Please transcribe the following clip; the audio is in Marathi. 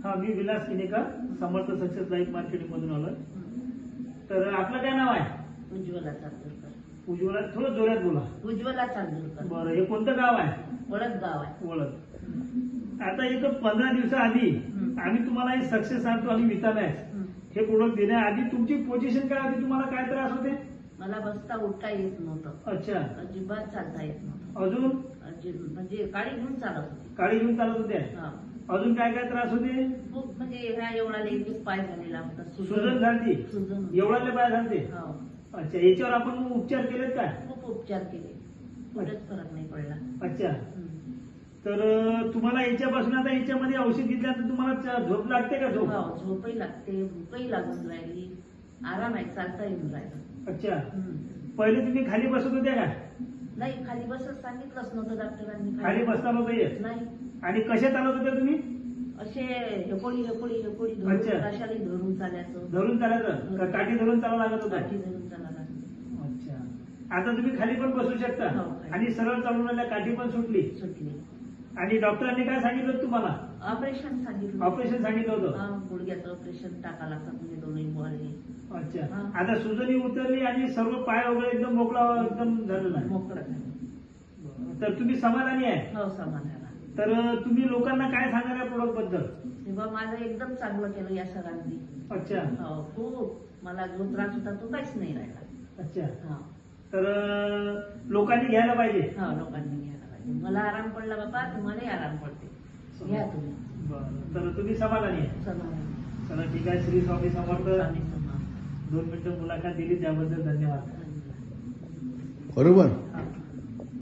हा, मी विलास किनेकर, समर्थ सक्सेस लाईफ मार्केटिंग मधून आलोय. तर आपलं काय नाव आहे? उज्ज्वला चांदूरकर. उज्ज्वला, थोडं जोरात बोला. उज्ज्वला चांदूरकर. बरं, हे कोणतं गाव आहे? वळद गाव आहे. वळद. आता एक 15 दिवसाआधी आम्ही तुम्हाला हे सक्सेस आणतो आणि विटामॅक्स हे प्रोडक्ट देण्याआधी तुमची पोझिशन काय होती? तुम्हाला काय त्रास होते? मला बसता उठता येत नव्हतं. अच्छा. अजिबात चालता येत नव्हतं. अजून? म्हणजे काळी घेऊन चालत होती. काळी घेऊन चालत होते? हा. अजून काय काय त्रास होते? खूप म्हणजे ह्या एवढा लेडीज पाय झालेला होता. सुजन झाली? सुजन. एवढाले पाय झालते? हो. अच्छा, याच्यावर आपण उपचार केलेत काय? खूप उपचार केले, कुठेच फरक नाही पडला. अच्छा. तर तुम्हाला याच्यापासून आता याच्यामध्ये औषध घेतल्यानंतर तुम्हाला झोप लागते का? झोप? हो, झोपही लागते, भूकही लागून राहिली, आराम आहे, चालता येऊन राहिलं. अच्छा. पहिले तुम्ही खाली बसत होत्या का? नाही, खाली बसत सांगितलंच नव्हतं डॉक्टरांनी. खाली बसता नव्हतं येत? नाही. आणि कशा चालत होत्या तुम्ही? असे हेपोळी हेपोळी हेपोळी अच्छा. कशाला धरून चालायचं. धरून चालायचं का? काठी धरून चालावं लागत होतं? काठी धरून चालायला. अच्छा. आता तुम्ही खाली पण बसू शकता हो, आणि सरळ चालून आल्या, काठी पण सुटली. सुटली. आणि डॉक्टरांनी काय सांगितलं तुम्हाला? ऑपरेशन सांगितलं. ऑपरेशन सांगितलं होतं? हा, गुडघ्याचं ऑपरेशन टाका लागतात म्हणजे दोन्ही बोलले. अच्छा. हा. आता सुजनी उतरली आणि सर्व पाय वगैरे एकदम मोकळा एकदम झालेला आहे. मोकळं झालं. तर तुम्ही समाधानी आहे? हो, समाधान. तर तुम्ही लोकांना काय सांगणार या प्रोडक्ट बद्दल? तेव्हा माझं एकदम चांगलं केलं या सरांनी. अच्छा. हो, खूप मला जो त्रास होता तो काहीच नाही राहिला. अच्छा. हा. तर लोकांनी घ्यायला पाहिजे. हा, लोकांनी घ्यायला पाहिजे. मला आराम पडला बाबा, तुम्हालाही आराम पडते, घ्या तुम्ही. बरं, तर तुम्ही समाधानी आहे? समाधान. चला, ठीक आहे. श्री स्वामी समर्थ. स्वामी समर्थ. 2 मिनिटं मुलाखत दिली त्याबद्दल धन्यवाद. धन्यवाद. बरोबर. हा.